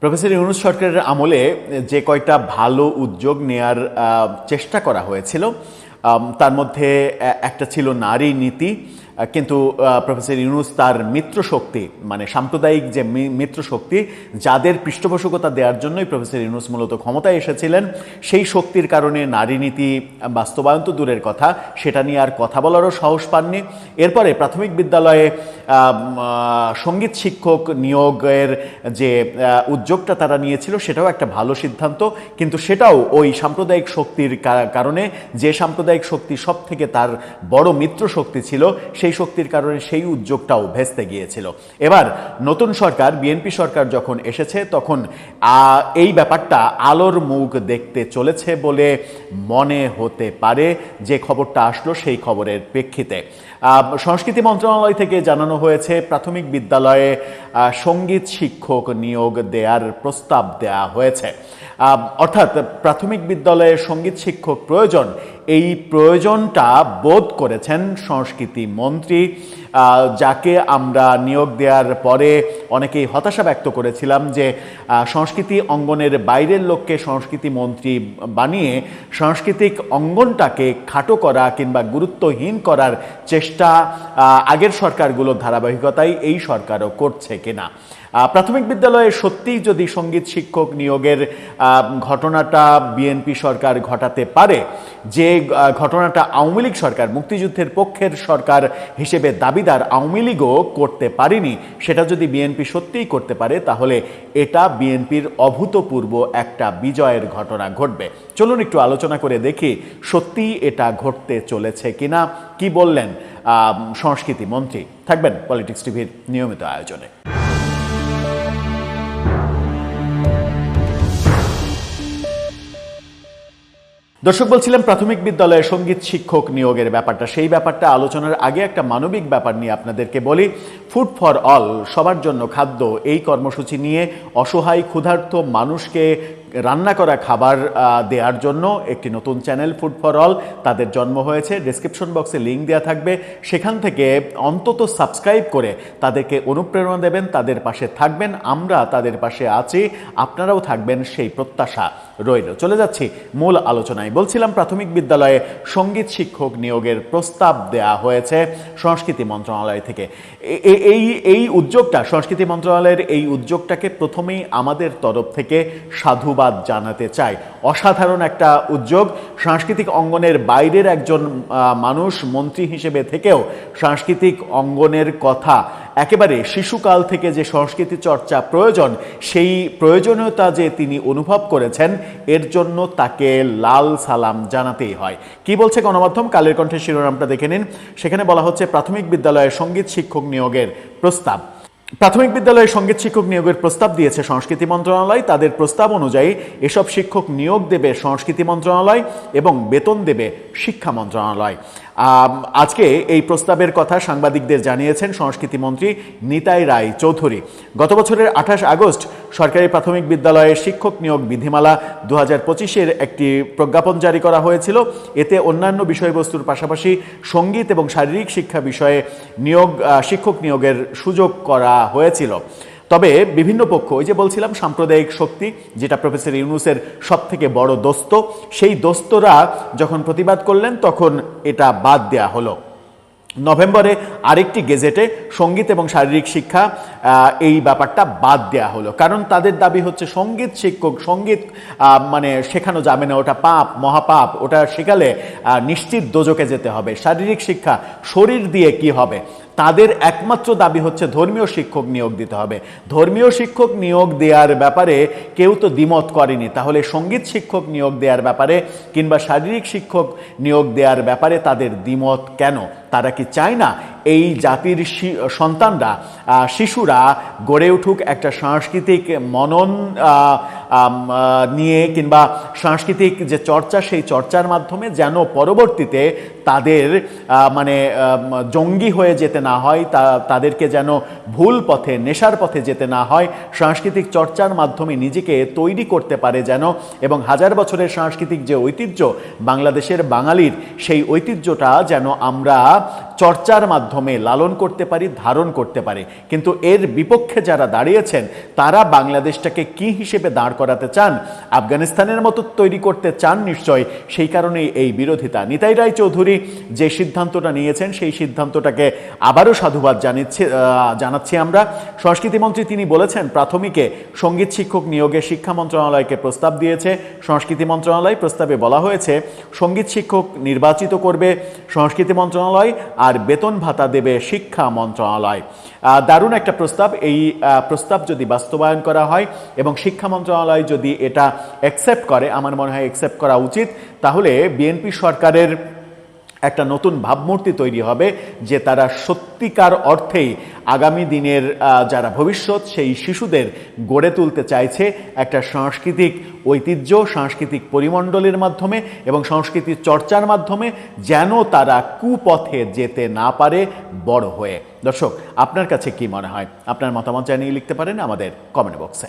Professor Yunus সরকারের আমলে যে কয়টা ভালো উদ্যোগ নেয়ার চেষ্টা করা হয়েছিল তার মধ্যে একটা ছিল নারী নীতি, কিন্তু প্রফেসর ইউনূস তার মিত্রশক্তি মানে সাম্প্রদায়িক যে মিত্রশক্তি যাদের পৃষ্ঠপোষকতা দেওয়ার জন্যই প্রফেসর ইউনূস মূলত ক্ষমতায় এসেছিলেন, সেই শক্তির কারণে নারী নীতি বাস্তবায়ন তো দূরের কথা, সেটা নিয়ে আর কথা বলারও সাহস পাননি। এরপরে প্রাথমিক বিদ্যালয়ে সঙ্গীত শিক্ষক নিয়োগের যে উদ্যোগটা তারা নিয়েছিল সেটাও একটা ভালো সিদ্ধান্ত, কিন্তু সেটাও ওই সাম্প্রদায়িক শক্তির কারণে, যে সাম্প্রদায়িক শক্তি সব থেকে তার বড় মিত্র শক্তি ছিল, সেই শক্তির কারণে সেই উদ্যোগটাও ভেস্তে গিয়েছিল। এবার নতুন সরকার, বিএনপি সরকার যখন এসেছে, তখন এই ব্যাপারটা আলোর মুখ দেখতে চলেছে বলে মনে হতে পারে, যে খবরটা আসলো সেই খবরের প্রেক্ষিতে। সংস্কৃতি মন্ত্রণালয় থেকে জানানো হয়েছে প্রাথমিক বিদ্যালয়ে সঙ্গীত শিক্ষক নিয়োগ দেওয়ার প্রস্তাব দেওয়া হয়েছে। অর্থাৎ প্রাথমিক বিদ্যালয়ে সঙ্গীত শিক্ষক প্রয়োজন, এই প্রয়োজনটা বোধ করেছেন সংস্কৃতি মন্ত্রী, যাকে আমরা নিয়োগ দেওয়ার পরে অনেকেই হতাশা ব্যক্ত করেছিলাম যে সংস্কৃতি অঙ্গনের বাইরের লোককে সংস্কৃতি মন্ত্রী বানিয়ে সাংস্কৃতিক অঙ্গনটাকে খাটো করা কিংবা গুরুত্বহীন করার চেষ্টা আগের সরকারগুলোর ধারাবাহিকতায় এই সরকারও করছে কিনা। প্রাথমিক বিদ্যালয়ে সত্যিই যদি সঙ্গীত শিক্ষক নিয়োগের ঘটনাটা বিএনপি সরকার ঘটাতে পারে, যে ঘটনাটা আওয়ামী লীগ সরকার, মুক্তিযুদ্ধের পক্ষের সরকার হিসেবে দাবিদার আওয়ামী লীগও করতে পারেনি, সেটা যদি বিএনপি সত্যিই করতে পারে, তাহলে এটা বিএনপির অভূতপূর্ব একটা বিজয়ের ঘটনা ঘটবে। চলুন একটু আলোচনা করে দেখি সত্যিই এটা ঘটতে চলেছে কিনা। কি বললেন সংস্কৃতি মন্ত্রী? থাকবেন পলিটিক্স টিভির নিয়মিত আয়োজনে। দর্শক, বলছিলাম প্রাথমিক বিদ্যালয়ে সঙ্গীত শিক্ষক নিয়োগের ব্যাপারটা, সেই ব্যাপারটা আলোচনার আগে একটা মানবিক ব্যাপার নিয়ে আপনাদেরকে বলি। ফুড ফর অল, সবার জন্য খাদ্য, এই কর্মসূচি নিয়ে অসহায় ক্ষুধার্ত মানুষকে রান্না করা খাবার দেওয়ার জন্য একটি নতুন চ্যানেল ফুড ফর অল, তাদের জন্ম হয়েছে। ডেসক্রিপশন বক্সে লিঙ্ক দেওয়া থাকবে, সেখান থেকে অন্তত সাবস্ক্রাইব করে তাদেরকে অনুপ্রেরণা দেবেন, তাদের পাশে থাকবেন। আমরা তাদের পাশে আছি, আপনারাও থাকবেন, সেই প্রত্যাশা রইল। চলে যাচ্ছি মূল আলোচনায়। বলছিলাম প্রাথমিক বিদ্যালয়ে সঙ্গীত শিক্ষক নিয়োগের প্রস্তাব দেয়া হয়েছে সংস্কৃতি মন্ত্রণালয় থেকে। এই উদ্যোগটা, সংস্কৃতি মন্ত্রণালয়ের এই উদ্যোগটাকে প্রথমেই আমাদের তরফ থেকে সাধুবাদ জানাতে চাই। অসাধারণ একটা উদ্যোগ। সাংস্কৃতিক অঙ্গনের বাইরের একজন মানুষ মন্ত্রী হিসেবে থেকেও সাংস্কৃতিক অঙ্গনের কথা, একেবারে শিশুকাল থেকে যে সংস্কৃতি চর্চা প্রয়োজন, সেই প্রয়োজনীয়তা যে তিনি অনুভব করেছেন, এর জন্য তাকে লাল সালাম জানাতেই হয়। কি বলছে গণমাধ্যম? কালের কণ্ঠের শিরোনামটা দেখে নিন। সেখানে বলা হচ্ছে প্রাথমিক বিদ্যালয়ে সঙ্গীত শিক্ষক নিয়োগের প্রস্তাব। প্রাথমিক বিদ্যালয়ে সঙ্গীত শিক্ষক নিয়োগের প্রস্তাব দিয়েছে সংস্কৃতি মন্ত্রণালয়। তাদের প্রস্তাব অনুযায়ী এসব শিক্ষক নিয়োগ দেবে সংস্কৃতি মন্ত্রণালয় এবং বেতন দেবে শিক্ষা মন্ত্রণালয়। আজকে এই প্রস্তাবের কথা সাংবাদিকদের জানিয়েছেন সংস্কৃতি মন্ত্রী নিতাই রায় চৌধুরী। গত বছরের 28 আগস্ট সরকারি প্রাথমিক বিদ্যালয়ে শিক্ষক নিয়োগ বিধিমালা 2025-এর একটি প্রজ্ঞাপন জারি করা হয়েছিল। এতে অন্যান্য বিষয়বস্তুর পাশাপাশি সঙ্গীত এবং শারীরিক শিক্ষা বিষয়ে শিক্ষক নিয়োগের সুযোগ করা হয়েছিল। তবে বিভিন্ন পক্ষ, ওই যে বলছিলাম সাম্প্রদায়িক শক্তি, যেটা প্রফেসর ইউনূসের সব থেকে বড় দোস্ত, সেই দোস্তরা যখন প্রতিবাদ করলেন, তখন এটা বাদ দেয়া হলো। নভেম্বরে আরেকটি গেজেটে সঙ্গীত এবং শারীরিক শিক্ষা, এই ব্যাপারটা বাদ দেয়া হলো। কারণ তাদের দাবি হচ্ছে সঙ্গীত শিক্ষক, সঙ্গীত মানে শেখানো যাবে না, ওটা পাপ, মহাপাপ, ওটা শেখালে নিশ্চিত দোজকে যেতে হবে। শারীরিক শিক্ষা, শরীর দিয়ে কি হবে? তাদের একমাত্র দাবি হচ্ছে ধর্মীয় শিক্ষক নিয়োগ দিতে হবে। ধর্মীয় শিক্ষক নিয়োগ দেওয়ার ব্যাপারে কেউ তো দ্বিমত করেনি, তাহলে সঙ্গীত শিক্ষক নিয়োগ দেওয়ার ব্যাপারে কিংবা শারীরিক শিক্ষক নিয়োগ দেওয়ার ব্যাপারে তাদের দ্বিমত কেন? তারা কি চায় না এই জাতির সন্তানরা, শিশুরা গড়ে উঠুক একটা সাংস্কৃতিক মনন নিয়ে, কিংবা সাংস্কৃতিক যে চর্চা, সেই চর্চার মাধ্যমে যেন পরবর্তীতে তাদের মানে জঙ্গি হয়ে যেতে না হয়, তাদেরকে যেন ভুল পথে, নেশার পথে যেতে না হয়, সাংস্কৃতিক চর্চার মাধ্যমে নিজেকে তৈরি করতে পারে যেন, এবং হাজার বছরের সাংস্কৃতিক যে ঐতিহ্য বাংলাদেশের বাঙালির, সেই ঐতিহ্যটা যেন আমরা চর্চার মাধ্যমে লালন করতে পারি, ধারণ করতে পারি। কিন্তু এর বিপক্ষে যারা দাঁড়িয়েছেন তারা বাংলাদেশটাকে কি হিসেবে দাঁড় করাতে চান, আফগানিস্তানের মতো তৈরি করতে চান নিশ্চয়, সেই কারণেই এই বিরোধিতা। নিতাই রায়চৌধুরী যে সিদ্ধান্তটা নিয়েছেন সেই সিদ্ধান্তটাকে আবারও সাধুবাদ জানাচ্ছি আমরা। সংস্কৃতিমন্ত্রী তিনি বলেছেন প্রাথমিকে সঙ্গীত শিক্ষক নিয়োগে শিক্ষা মন্ত্রণালয়কে প্রস্তাব দিয়েছে সংস্কৃতি মন্ত্রণালয়। প্রস্তাবে বলা হয়েছে সঙ্গীত শিক্ষক নির্বাচিত করবে সংস্কৃতি মন্ত্রণালয় আর বেতন ভাতা দেবে শিক্ষা মন্ত্রণালয়। দারুণ একটা প্রস্তাব। এই প্রস্তাব যদি বাস্তবায়ন করা হয় এবং শিক্ষা মন্ত্রণালয় যদি এটা অ্যাকসেপ্ট করে, আমার মনে হয় অ্যাকসেপ্ট করা উচিত, তাহলে বিএনপি সরকারের একটা নতুন ভাবমূর্তি তৈরি হবে যে তারা সত্যিকার অর্থেই আগামী দিনের যারা ভবিষ্যৎ সেই শিশুদের গড়ে তুলতে চাইছে একটা সাংস্কৃতিক ঐতিহ্য, সাংস্কৃতিক পরিমণ্ডলের মাধ্যমে এবং সংস্কৃতির চর্চার মাধ্যমে, যেন তারা কুপথে যেতে না পারে বড় হয়ে। দর্শক, আপনার কাছে কি মনে হয়? আপনার মতামত জানিয়ে লিখতে পারেন আমাদের কমেন্ট বক্সে।